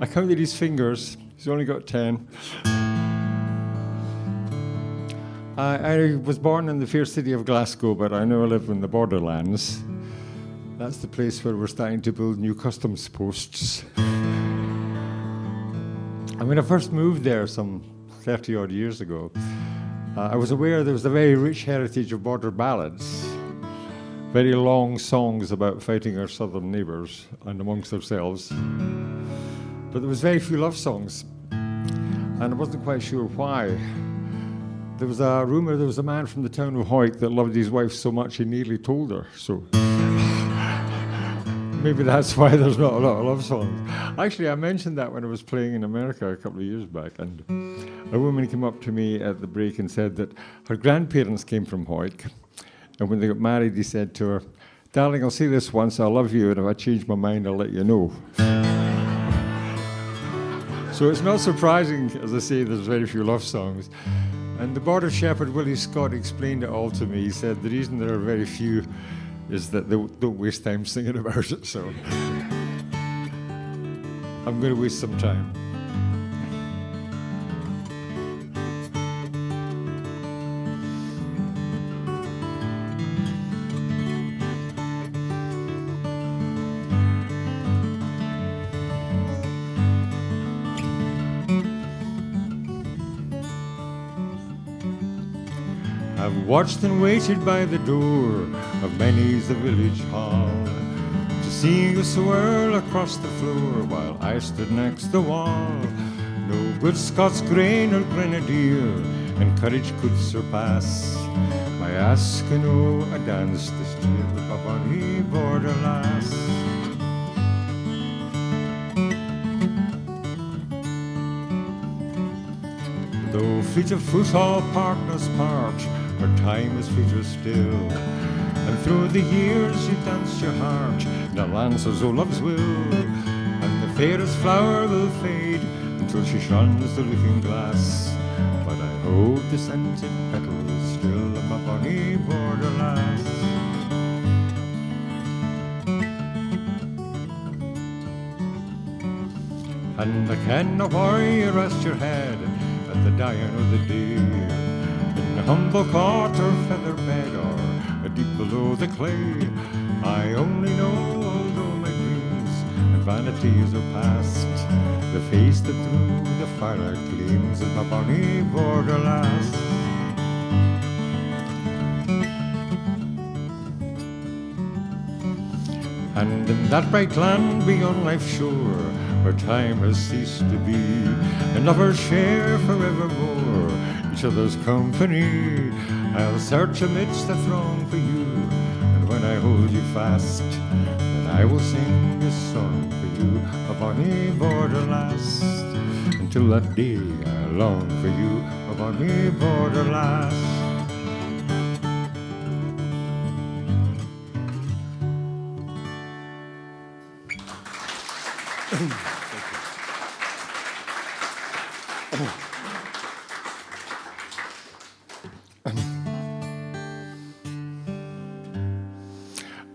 I counted his fingers. He's only got 10. I was born in the fair city of Glasgow, but I now live in the borderlands. That's the place where we're starting to build new customs posts. And when I first moved there some 30-odd years ago, I was aware there was a very rich heritage of border ballads, very long songs about fighting our southern neighbours and amongst ourselves. But there was very few love songs, and I wasn't quite sure why. There was a rumour there was a man from the town of Hoyt that loved his wife so much he nearly told her, so maybe that's why there's not a lot of love songs. Actually, I mentioned that when I was playing in America a couple of years back, and a woman came up to me at the break and said that her grandparents came from Hoyt, and when they got married, he said to her, "Darling, I'll say this once, I love you, and if I change my mind, I'll let you know." So it's not surprising, as I say, there's very few love songs. And the border shepherd, Willie Scott, explained it all to me. He said the reason there are very few is that they don't waste time singing about it, so I'm going to waste some time. I've watched and waited by the door of many's the village hall to see you swirl across the floor while I stood next the wall. No good Scots grain or grenadier and courage could surpass my asking o' a dance to steal the bonny border lass. Though fleet of foot all partners part, her time is fleeter still, and through the years you dance your heart, the lancers o' love's will, and the fairest flower will fade until she shuns the looking glass. But I hold the scented petals still of my bonny border lass. And I kenna why you rest your head at the dying of the day, in a humble cot or feather bed or deep below the clay. I only know, although my dreams and vanities are past, the face that through the firelight gleams is my bonny border lass. And in that bright land beyond life's shore, where time has ceased to be, and lovers share forevermore each other's company, I'll search amidst the throng for you, and when I hold you fast, then I will sing this song for you, a bonny border lass. Until that day I long for you, a bonny border lass.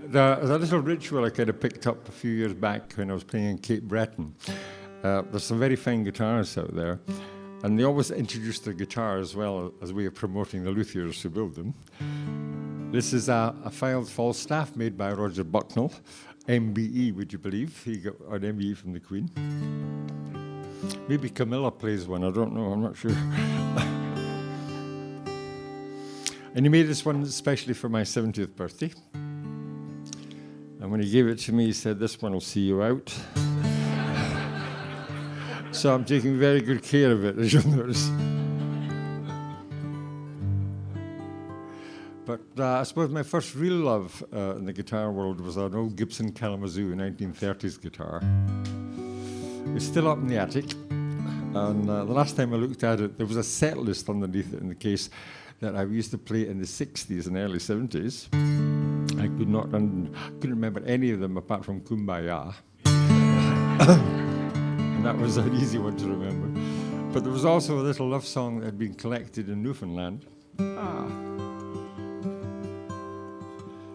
There's a little ritual I kind of picked up a few years back when I was playing in Cape Breton. There's some very fine guitarists out there, and they always introduce their guitar as well as a way of promoting the luthiers who build them. This is a filed Falstaff made by Roger Bucknell, MBE, would you believe? He got an MBE from the Queen. Maybe Camilla plays one, I don't know, I'm not sure. And he made this one especially for my 70th birthday. And when he gave it to me, he said, "This one will see you out." So I'm taking very good care of it, as you'll notice. But I suppose my first real love in the guitar world was an old Gibson Kalamazoo 1930s guitar. It's still up in the attic. And the last time I looked at it, there was a set list underneath it in the case that I used to play in the 60s and early 70s. I couldn't remember any of them apart from Kumbaya. And that was an easy one to remember. But there was also a little love song that had been collected in Newfoundland.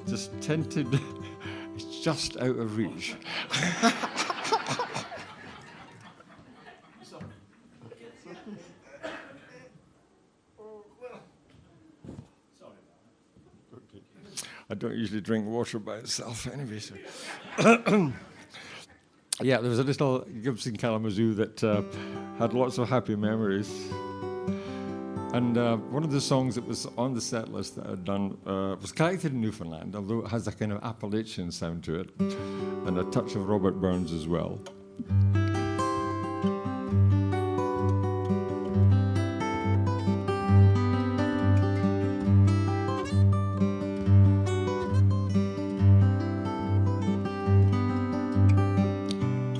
Just tinted, it's just out of reach. don't usually drink water by itself anyway. So. Yeah, there was a little Gibson Kalamazoo that had lots of happy memories. And one of the songs that was on the set list that I'd done was collected in Newfoundland, although it has a kind of Appalachian sound to it, and a touch of Robert Burns as well.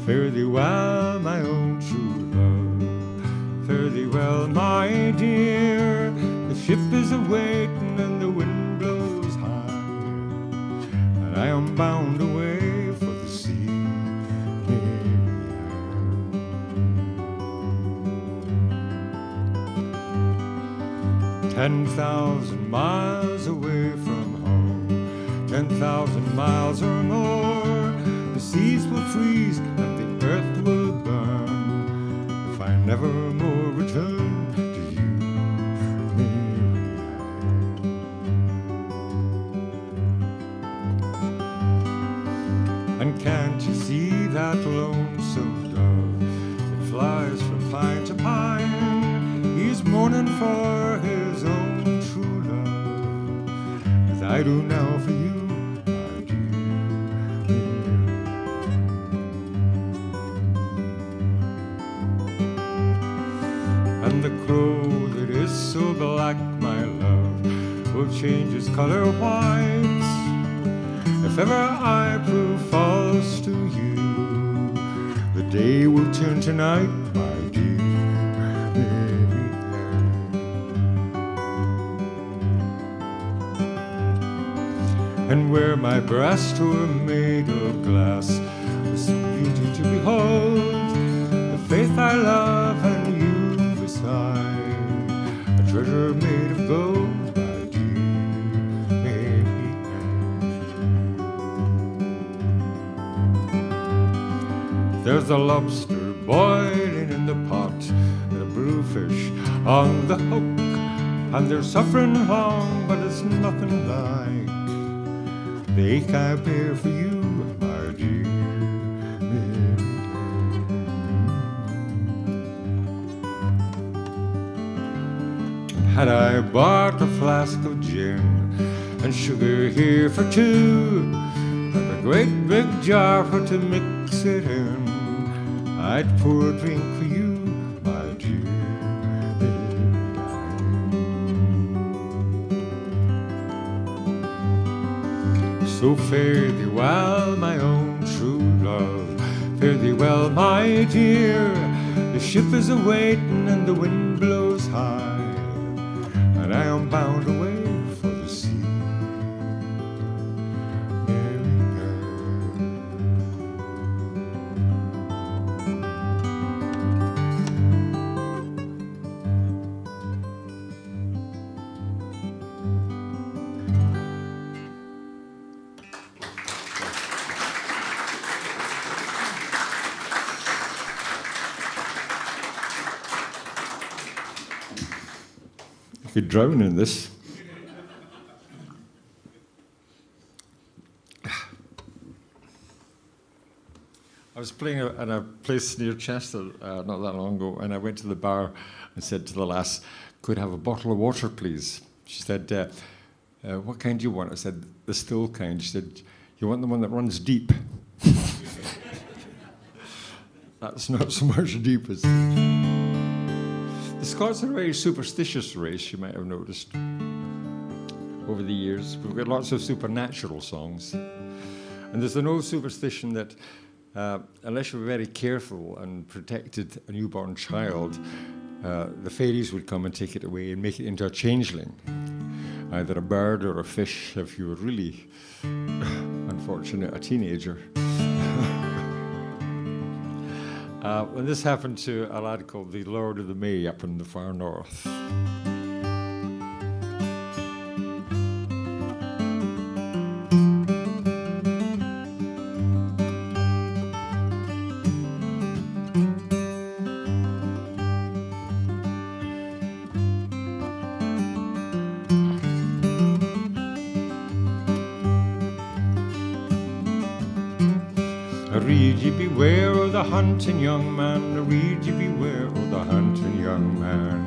Fare thee well, my own true love. Fare thee well, my dear. The ship is a-waiting and the wind blows high, and I am bound away for the sea. 10,000 miles away from home, 10,000 miles or more. The seas will freeze and the earth will burn if I never more return to you, Mary Ann. And can't you see that lonesome dove that flies from pine to pine? He's mourning for his own true love, as I do now for you. And the crow that is so black, my love, will change its color white if ever I prove false to you. The day will turn to night, my dear Mary Ann. And where my breasts were made of glass, with some beauty to behold, the faith I love and you, a treasure made of gold, my dear Mary Ann. There's a lobster boiling in the pot, and a bluefish on the hook, and they're suffering long, but it's nothing like the ache I bear for you, my dear. Had I bought a flask of gin and sugar here for two, and a great big jar for to mix it in, I'd pour a drink for you, my dear Mary Ann. So fare thee well, my own true love, fare thee well, my dear. The ship is a-waiting and the wind blows high, and I am bound away for the sea, Mary Ann. You could drown in this. I was playing at a place near Chester not that long ago, and I went to the bar and said to the lass, "Could I have a bottle of water, please?" She said, "What kind do you want?" I said, "The still kind." She said, "You want the one that runs deep?" That's not so much deep as... The Scots are a very superstitious race, you might have noticed, over the years. We've got lots of supernatural songs. And there's an old superstition that unless you were very careful and protected a newborn child, the fairies would come and take it away and make it into a changeling, either a bird or a fish if you were really unfortunate, a teenager. And this happened to a lad called the Lord of the May up in the far north. Read ye beware of the hunting young man, read ye beware of the hunting young man.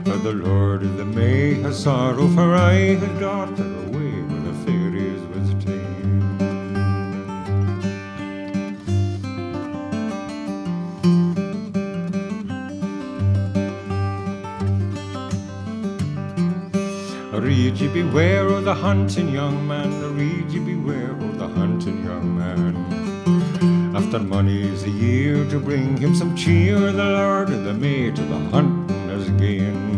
For the Lord of the May has sorrow, for I had daughter away where the fairies was tame. Read ye beware of the hunting young man, read ye beware of the hunting young man. After many's a year to bring him some cheer, the Lord of the May to the hunting has gane.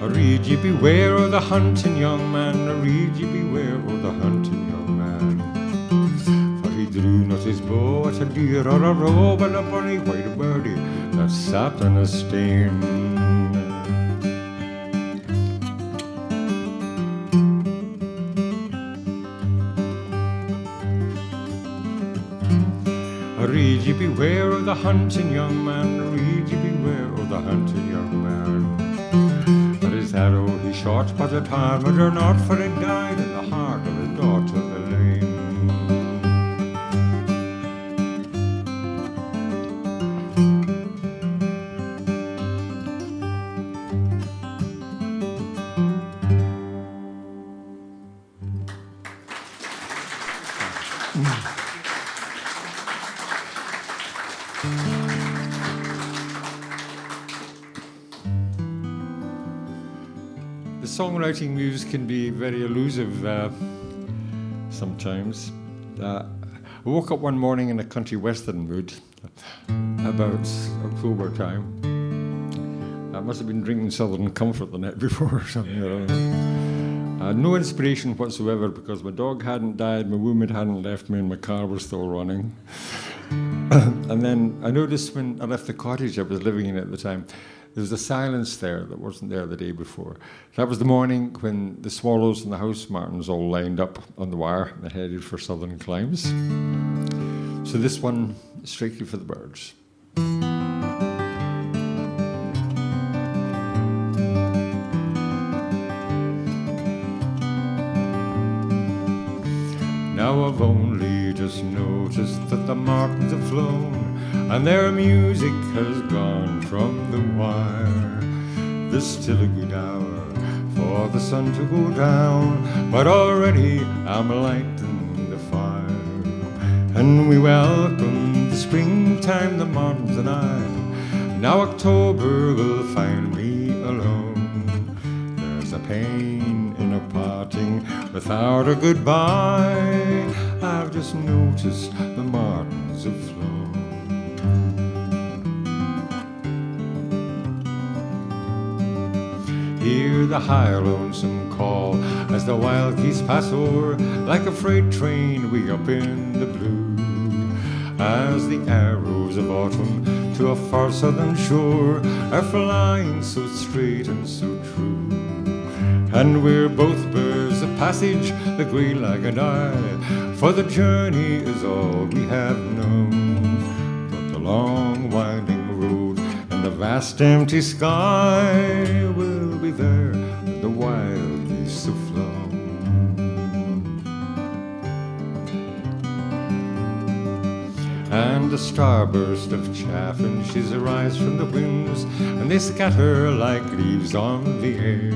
Read ye beware of the hunting young man, read ye beware of the hunting young man. For he drew not his bow at a deer or a roe, but a bonny white birdie that sat on a stane. Read ye beware of the hunting young man, read ye beware of the hunting young man. For his arrow he shot, but it harmed her not, for it died in the heart of his daughter Elaine. The songwriting muse can be very elusive sometimes. I woke up one morning in a country western mood about October time. I must have been drinking Southern Comfort the night before or something. No inspiration whatsoever because my dog hadn't died, my woman hadn't left me, and my car was still running. And then I noticed when I left the cottage I was living in at the time, there was a silence there that wasn't there the day before. That was the morning when the swallows and the house martins all lined up on the wire and headed for southern climes. So this one is strictly for the birds. Now I've only just noticed that the martins have flown and their music has gone from the wire. There's still a good hour for the sun to go down, but already I'm lighting the fire. And we welcome the springtime, the martins and I. Now October will find me alone. There's a pain in a parting without a goodbye. I've just noticed the martins have flown. Hear the high lonesome call as the wild geese pass over, like a freight train way up in the blue, as the arrows of autumn to a far southern shore are flying so straight and so true. And we're both birds of passage, the grey lag and I, for the journey is all we have known. But the long winding road and the vast empty sky will be there when the wild geese have flown. And a starburst of chaffinches arise from the winds, and they scatter like leaves on the air.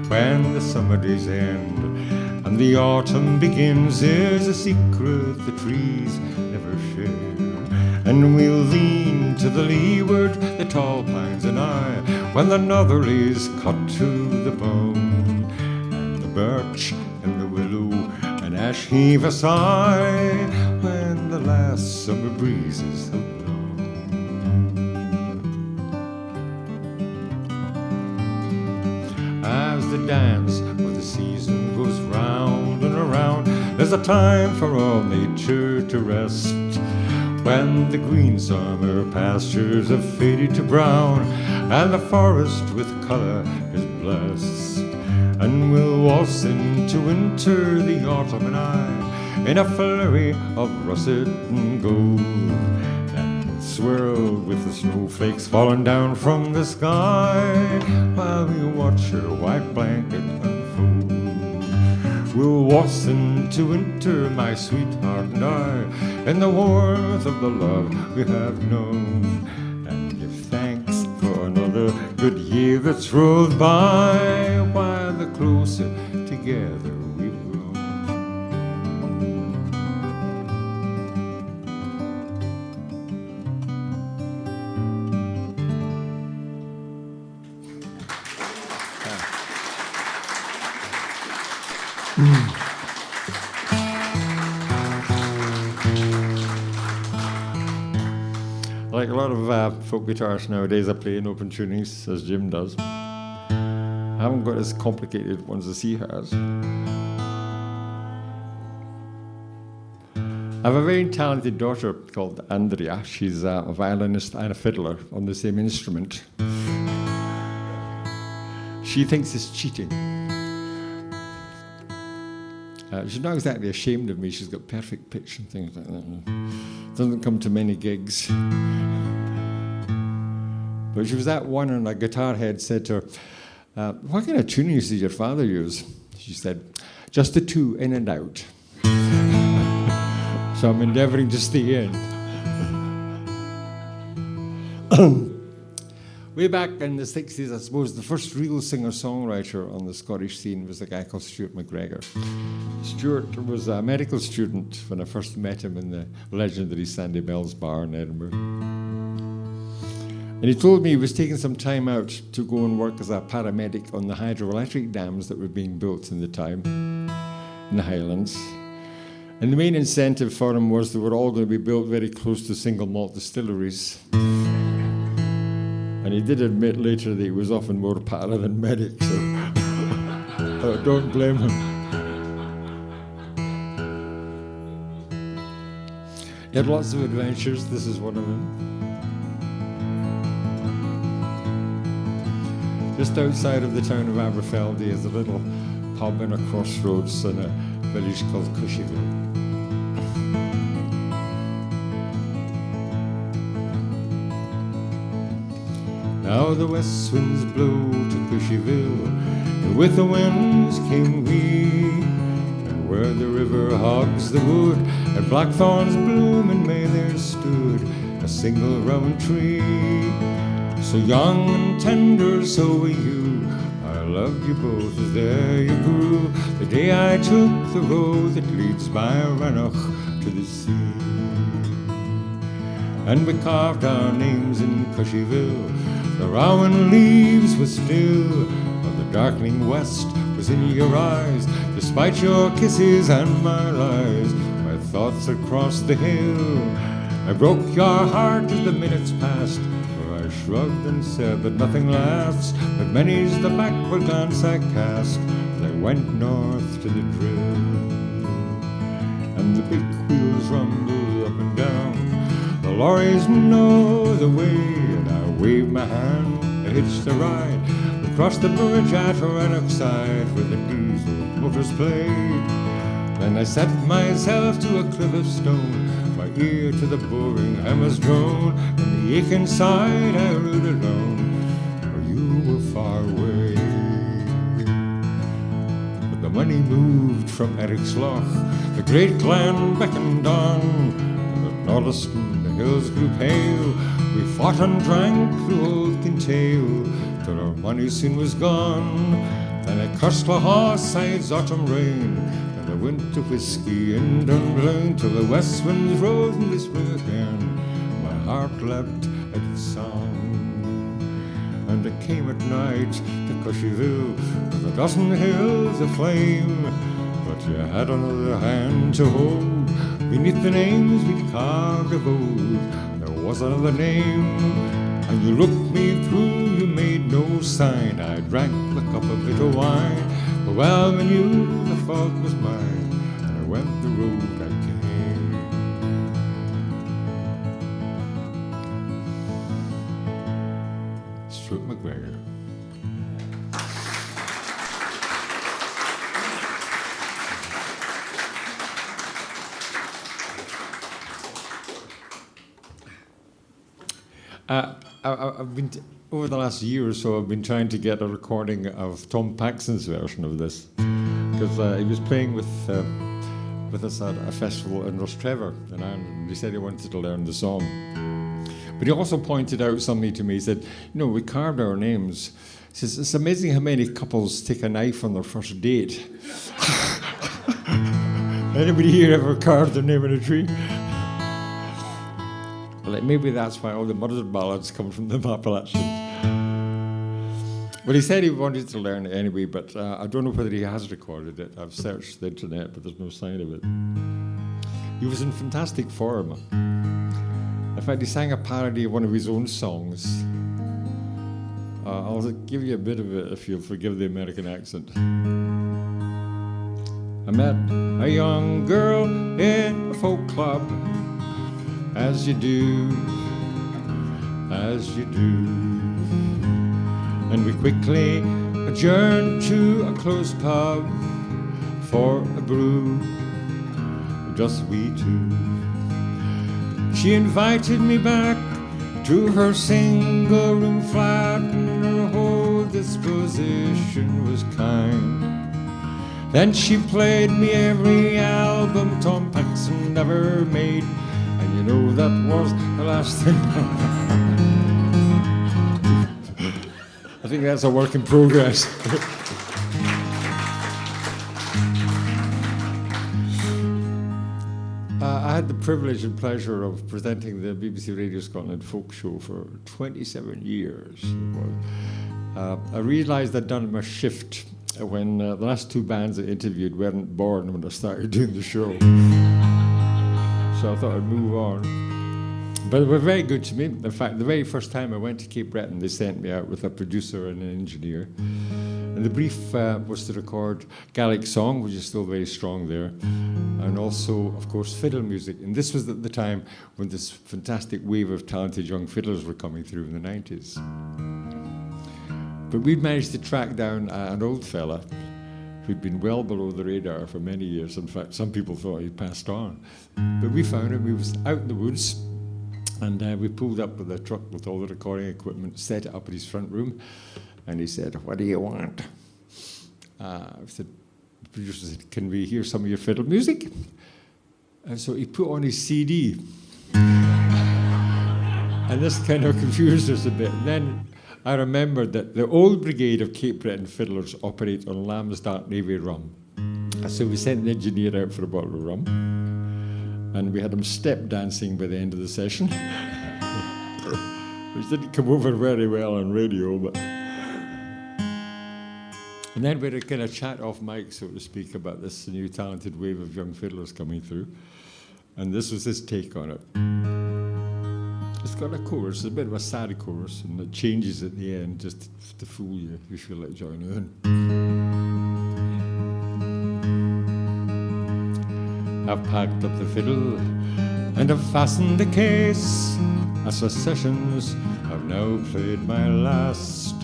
When the summer days end and the autumn begins, there's a secret the trees never share. And we'll lean to the leeward, the tall pines and I, when the northerly's cut to the bone, and the birch and the willow and ash heave a sigh when the last summer breezes have blown. As the dance of the season goes round and around, there's a time for all nature to rest, when the green summer pastures have faded to brown and the forest with colour is blessed. And we'll waltz into winter, the autumn and I, in a flurry of russet and gold, and world with the snowflakes falling down from the sky, while we watch her white blanket unfold. We'll waltz into winter, my sweetheart and I, in the warmth of the love we have known, and give thanks for another good year that's rolled by, while the closer together we've grown. Like a lot of folk guitarists nowadays, I play in open tunings, as Jim does. I haven't got as complicated ones as he has. I have a very talented daughter called Andrea. She's a violinist and a fiddler on the same instrument. She thinks it's cheating. She's not exactly ashamed of me. She's got perfect pitch and things like that. Doesn't come to many gigs. But she was at one, and a guitar head said to her, what kind of tunings did your father use? She said, just the two, in and out. So I'm endeavoring to stay in. Way back in the 60s, I suppose, the first real singer-songwriter on the Scottish scene was a guy called Stuart McGregor. Stuart was a medical student when I first met him in the legendary Sandy Bell's bar in Edinburgh. And he told me he was taking some time out to go and work as a paramedic on the hydroelectric dams that were being built in the time in the Highlands. And the main incentive for him was they were all going to be built very close to single malt distilleries. And he did admit later that he was often more para than medic, so don't blame him. He had lots of adventures. This is one of them. Just outside of the town of Aberfeldy is a little pub in a crossroads in a village called Cushyville. Now the west winds blow to Cushyville, and with the winds came we. And where the river hogs the wood, and blackthorns bloom in May, there stood a single round tree. So young and tender, so were you. I loved you both as there you grew. The day I took the road that leads by Rannoch to the sea. And we carved our names in Cushyville. The rowan leaves were still, but the darkening west was in your eyes. Despite your kisses and my lies, my thoughts had crossed the hill. I broke your heart as the minutes passed, for I shrugged and said that nothing lasts. But many's the backward glance I cast as I went north to the drill. And the big wheels rumble up and down, the lorries know the way, and I waved my hand, I hitched a ride. We crossed the bridge at Rannoch side where the diesel motors played. Then I set myself to a cliff of stone, my ear to the boring hammer's drone, and the aching side I rode alone, for you were far away. But the money moved from Eric's Loch, the great clan beckoned on, and at Nolliston the hills grew pale. We fought and drank through old Kintail, till our money soon was gone. Then I cursed the Haweside's autumn rain, and I went to whiskey in Dunblane, till the west winds rose in the spring again. My heart leapt at its song. And I came at night to Cushyville, with a dozen hills aflame. But you had another hand to hold, beneath the names we'd carved of old. Was another name, and you looked me through, you made no sign. I drank the cup of bitter wine, but well I knew the fault was mine, and I went the road I came. Stuart McGregor. I've been over the last year or so. I've been trying to get a recording of Tom Paxton's version of this because he was playing with us at a festival in Rostrevor in Ireland. And he said he wanted to learn the song, but he also pointed out something to me. He said, "You know, we carved our names." He says, "It's amazing how many couples take a knife on their first date." Anybody here ever carved their name in a tree? Like maybe that's why all the murder ballads come from the Appalachians. But he said he wanted to learn it anyway, but I don't know whether he has recorded it. I've searched the internet, but there's no sign of it. He was in fantastic form. In fact, he sang a parody of one of his own songs. I'll give you a bit of it if you'll forgive the American accent. I met a young girl in a folk club, as you do, and we quickly adjourned to a closed pub for a brew, just we two. She invited me back to her single-room flat, and her whole disposition was kind. Then she played me every album Tom Paxton ever made, and you know that was the last thing. I think that's a work in progress. I had the privilege and pleasure of presenting the BBC Radio Scotland folk show for 27 years. I realised I'd done my shift when the last two bands I interviewed weren't born when I started doing the show. So I thought I'd move on. But they were very good to me. In fact, the very first time I went to Cape Breton, they sent me out with a producer and an engineer. And the brief was to record Gaelic song, which is still very strong there, and also, of course, fiddle music. And this was at the time when this fantastic wave of talented young fiddlers were coming through in the 90s. But we'd managed to track down an old fella who'd been well below the radar for many years. In fact, some people thought he'd passed on. But we found him. He was out in the woods, and we pulled up with a truck with all the recording equipment, set it up in his front room, and he said, "What do you want?" I said, the producer said, "Can we hear some of your fiddle music?" And so he put on his CD. And this kind of confused us a bit. And then I remembered that the old brigade of Cape Breton fiddlers operate on Lamb's Dark Navy rum. So we sent the engineer out for a bottle of rum, and we had him step dancing by the end of the session, which didn't come over very well on radio, but... And then we had a kind of chat off mic, so to speak, about this new talented wave of young fiddlers coming through. And this was his take on it. It's got a chorus, a bit of a sad chorus, and it changes at the end just to fool you if you feel like joining in. I've packed up the fiddle and I've fastened the case. As for sessions, I've now played my last.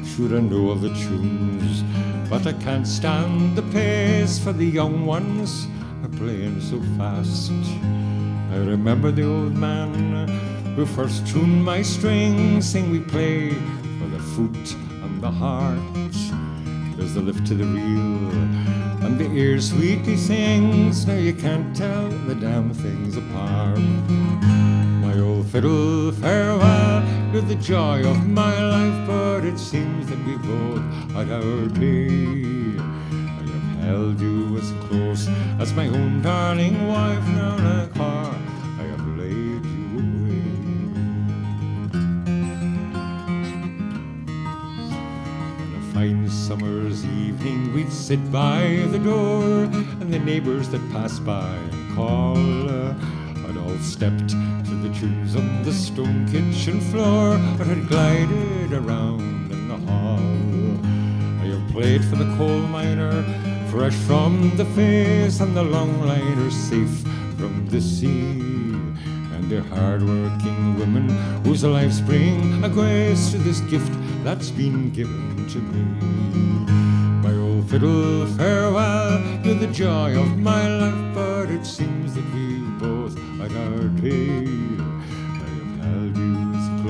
Should I know all the tunes, but I can't stand the pace, for the young ones are playing so fast. I remember the old man who first tuned my strings, saying we play for the foot and the heart. There's the lift to the reel, and the ear sweetly sings. Now you can't tell the damn things apart. My old fiddle, farewell, you're the joy of my life, but it seems that we both had our day. I have held you as close as my own darling wife. Now like her, I have laid you away. On a fine summer's evening, we'd sit by the door, and the neighbours that passed by and call had all stepped to the tunes on the stone kitchen floor, or had glided around in the hall. I have played for the coal miner, fresh from the face, and the long liners safe from the sea, and the hard-working women whose lives bring a grace to this gift that's been given to me. My old fiddle, farewell, you're the joy of my life, but it seems that we both had our day. I have held you as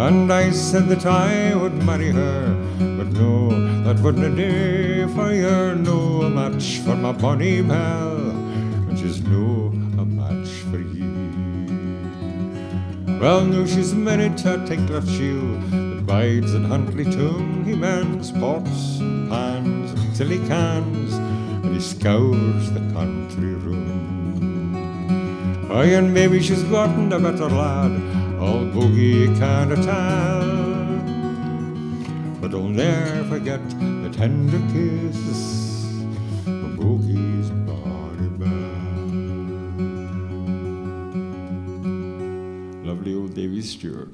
And I said that I would marry her, but no, that wouldn't do for you. No, a match for my bonny pal, and she's no a match for you. Well, now she's married to a tinkler shield that bides in Huntley Town. He mends pots and pans till he cans, and he scours the country room. Aye, and maybe she's gotten a better lad, all bogey can't tell, but I'll ne'er forget the tender kisses of bogey's body bell. Lovely old Davy Stewart.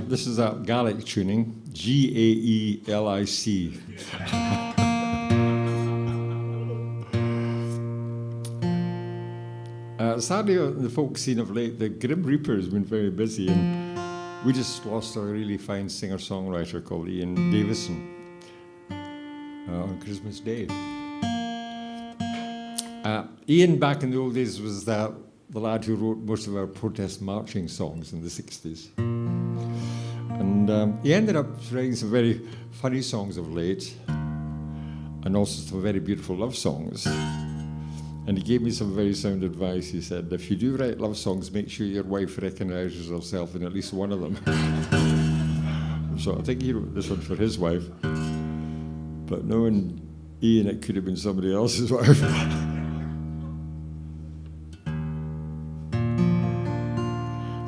This is a Gaelic tuning, G-A-E-L-I-C. Sadly, on the folk scene of late, the Grim Reaper has been very busy, and we just lost a really fine singer-songwriter called Ian Davison on Christmas Day. Ian, back in the old days, was the lad who wrote most of our protest marching songs in the 60s. And he ended up writing some very funny songs of late, and also some very beautiful love songs. And he gave me some very sound advice. He said, if you do write love songs, make sure your wife recognises herself in at least one of them. So I think he wrote this one for his wife. But knowing Ian, it could have been somebody else's wife.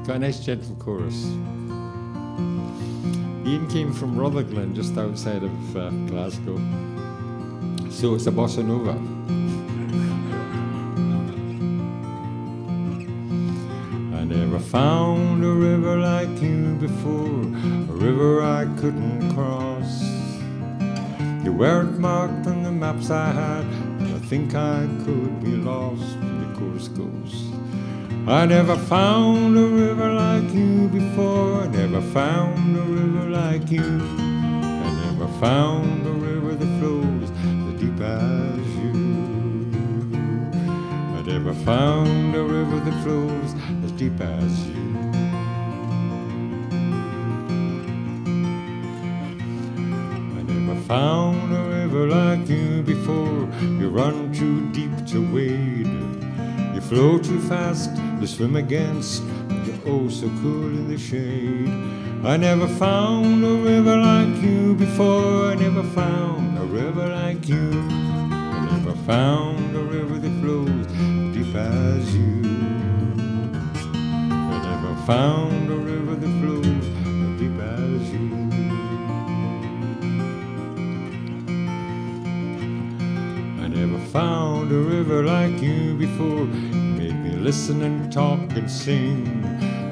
Got a nice gentle chorus. Ian came from Rutherglen, just outside of Glasgow. So it's a bossa nova. I never found a river like you before, a river I couldn't cross. You weren't marked on the maps I had, and I think I could be lost. The chorus goes. I never found a river like you before, I never found a river like you. I never found a river that flows as deep as you. I never found a river that flows as deep as you. I never found a river like you before, you run too deep to wade. You flow too fast to swim against, you're oh so cool in the shade. I never found a river like you before, I never found a river like you. I never found a river that flows as deep as you. I never found a river that flows as deep as you. I never found a river like you before. Listen and talk and sing,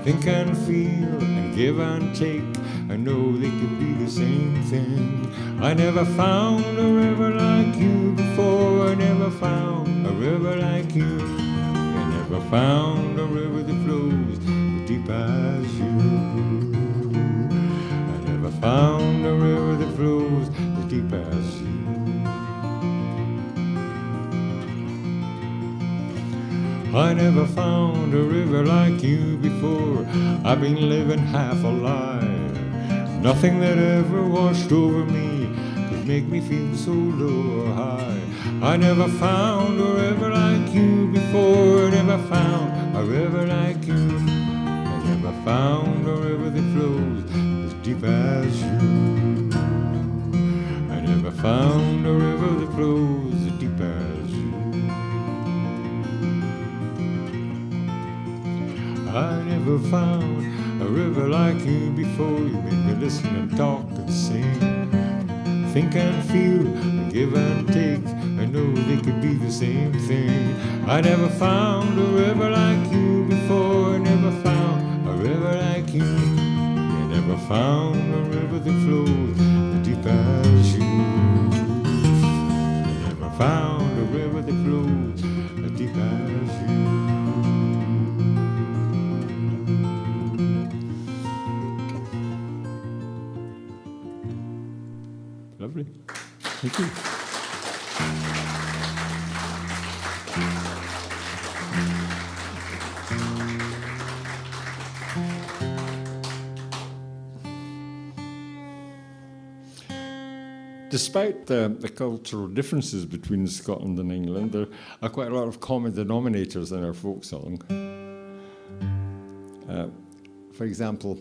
think and feel and give and take. I know they could be the same thing. I never found a river like you before, I never found a river like you. I never found a river that flows as deep as you. I never found a river that flows as deep as you. I never found a river like you before. I've been living half a lie. Nothing that ever washed over me could make me feel so low or high. I never found a river like you before. I never found a river like you. I never found a river that flows as deep as you. I never found a river that flows as deep as you. I never found a river like you before. You made me listen and talk and sing, think and feel and give and take. I know they could be the same thing. I never found a river like you before. I never found a river like you. I never found a river that flows as deep as you. I never found a river that flows as deep as you. Lovely. Thank you. Despite the cultural differences between Scotland and England, there are quite a lot of common denominators in our folk song. For example,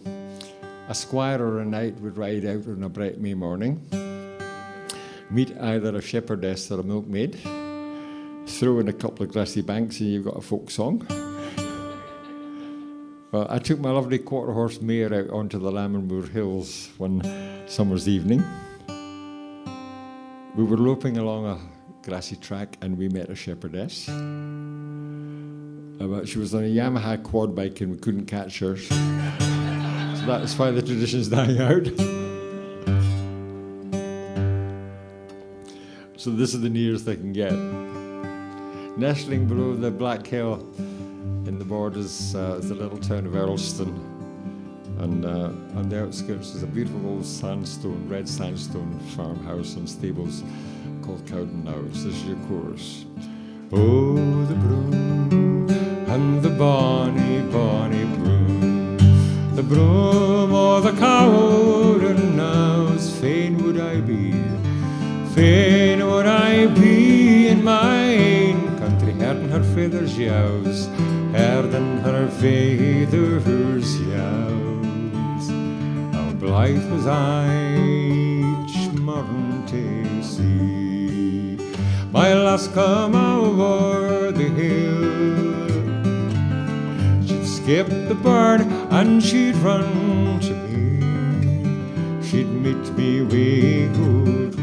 a squire or a knight would ride out on a bright May morning, meet either a shepherdess or a milkmaid, throw in a couple of grassy banks and you've got a folk song. Well, I took my lovely quarter-horse mare out onto the Lammermoor Hills one summer's evening. We were loping along a grassy track and we met a shepherdess. She was on a Yamaha quad bike and we couldn't catch her. So that's why the tradition's dying out. So this is the nearest I can get. Nestling below the Black Hill in the borders is the little town of Earlston. And on the outskirts is a beautiful old sandstone, red sandstone farmhouse and stables called Cowdenhouse. This is your chorus. Oh, the broom and the bonny, bonny broom, the broom o' the Cowdenhouse, fain would I be in my ain country, herding her feathers yows, herding her feathers yows. How blithe was I each morn to see my lass come over the hill. She'd skip the burn and she'd run to me, she'd meet me with goodwill.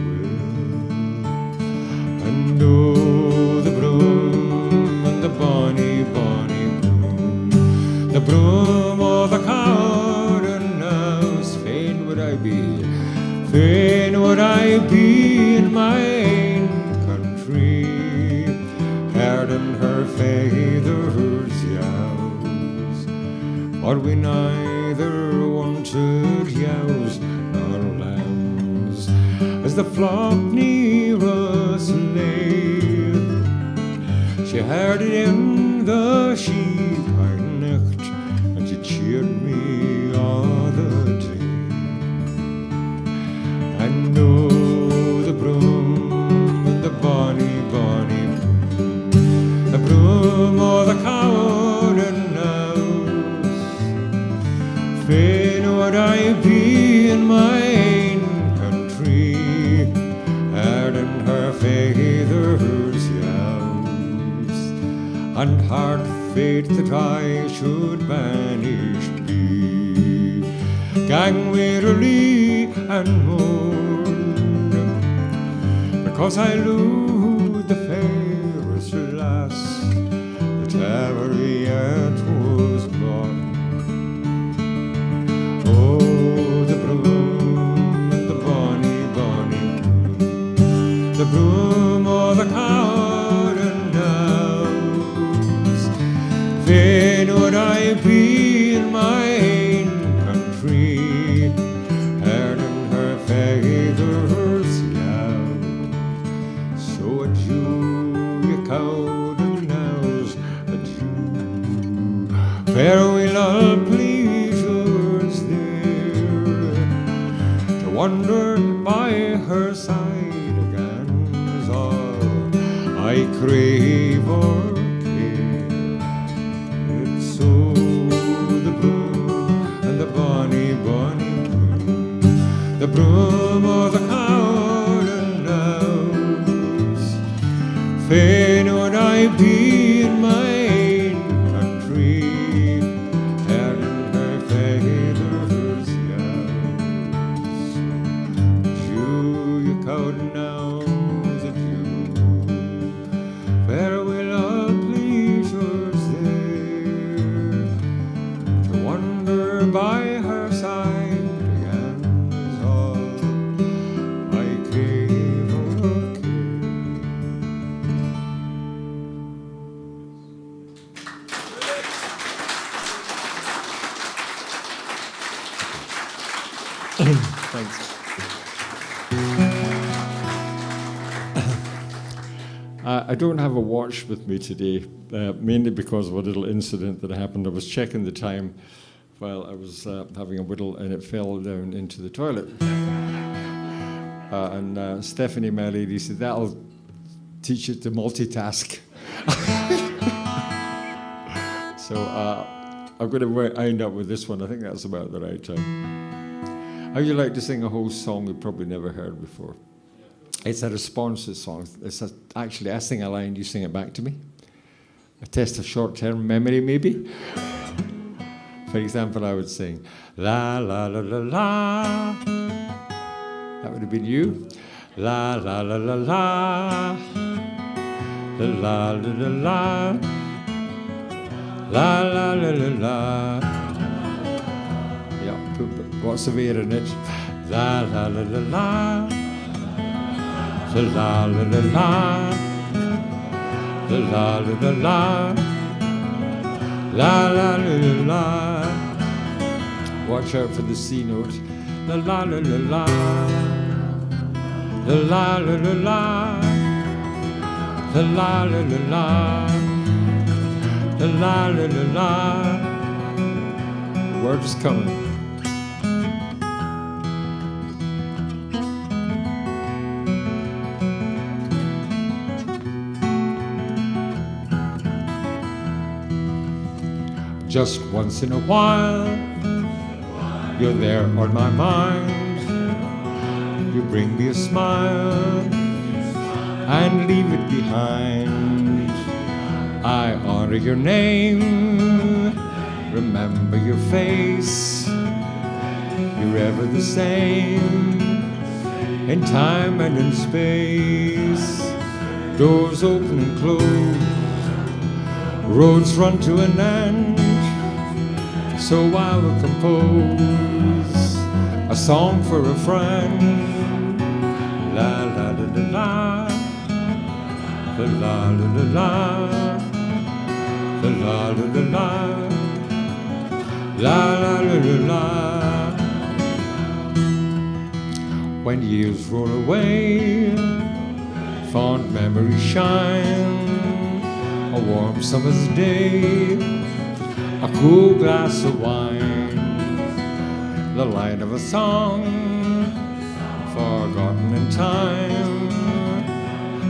And oh, the broom and the bonny, bonny broom, the broom o' the Cowdenhouse, fain would I be in my ain country, herding her feathers yows. For we neither wanted yows nor lambs, as the flock near us lay. She herded in the sheep by night, and she cheered me all the day. I know the broom and the bonny, bonny broom, the broom o' the Cowdenhouse, fain would I be in my ain country, herding her feathers yows. And hard fate that I should banished be, gang wearily and mourn, because I lose the fairest lass that ever yet was born. Oh, the broom and the bonny, bonny broom, the broom o' the Cowdenhouse, fain would I be in my ain country, herding her feathers yows. So adieu, ye Cowdenhouse, adieu. Farewell all pleasures there, to wander by her side again is all I crave or care. It's so the broom and the bonny, bonny broom, the broom o' the Cowdenhouse, fain would I be in my ain country, herding her feathers yows. Adieu, ye Cowdenhouse, adieu. Farewell all pleasures there, to wander by her side again is all I crave or care. Thanks. I don't have a watch with me today, mainly because of a little incident that happened. I was checking the time while I was having a whittle, and it fell down into the toilet. And Stephanie, my lady, said, that'll teach you to multitask. So I'm going to wind up with this one. I think that's about the right time. How you like to sing a whole song you've probably never heard before? It's a responsive song. Actually, I sing a line, you sing it back to me. A test of short-term memory, maybe. For example, I would sing, la, la, la, la, la. That would have been you. La, la, la, la, la. La, la, la, la, la. La, la, la, la, la. Yeah, put lots of air in it. La, la, la, la, la. La, la, la, la, la. La, la, la, la, la. La, la, la, la, la. Watch out for the C note. La, la, la, la, la. La, la, la, la, la. La, la, la, la, la. La, la, la, la, la. Word is coming. Just once in a while, you're there on my mind. You bring me a smile and leave it behind. I honor your name, remember your face. You're ever the same, in time and in space. Doors open and close, roads run to an end. So I will compose a song for a friend. La la la la la, la la la la la, la la la la la, la la la la. When years roll away, fond memories shine. A warm summer's day, a cool glass of wine, the line of a song forgotten in time.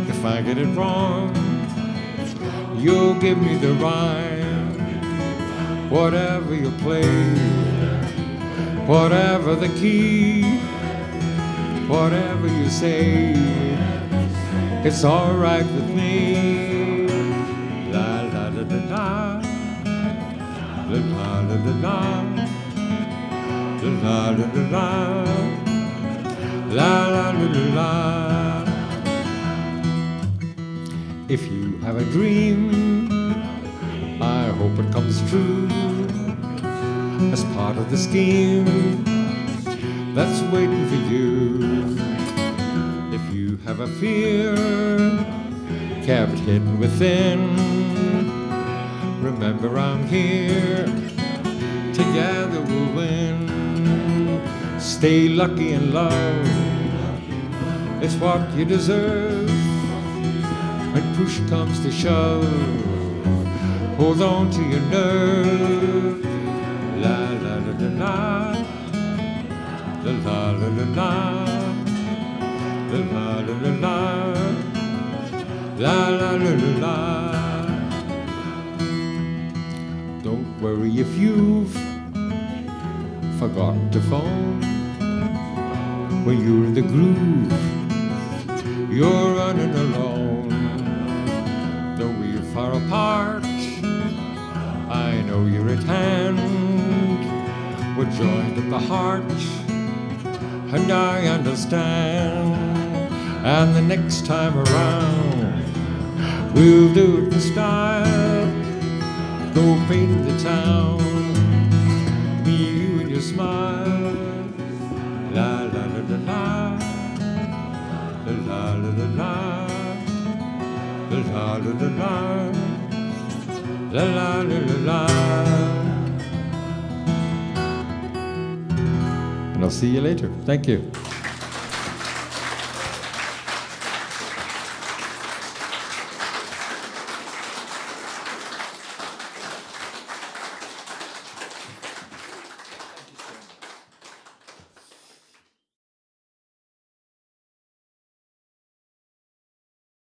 If I get it wrong, you'll give me the rhyme. Whatever you play, whatever the key, whatever you say, it's all right with me. La la la la la. La la la la la, la la la la la, la la la la. If you have a dream, I hope it comes true as part of the scheme that's waiting for you. If you have a fear kept hidden within, remember I'm here, together we'll win. Stay lucky in love, it's what you deserve. When push comes to shove, hold on to your nerve. La la la la la, la la la la la, la la la la la, la la la la. Don't worry if you've forgotten to phone. When you're in the groove, you're running alone. Though we're far apart, I know you're at hand. We're joined at the heart, and I understand. And the next time around, we'll do it in style. Go paint the town, me, you, and your smile. La la la la la, la la la la la, la la la la la, la la la la la. And I'll see you later. Thank you.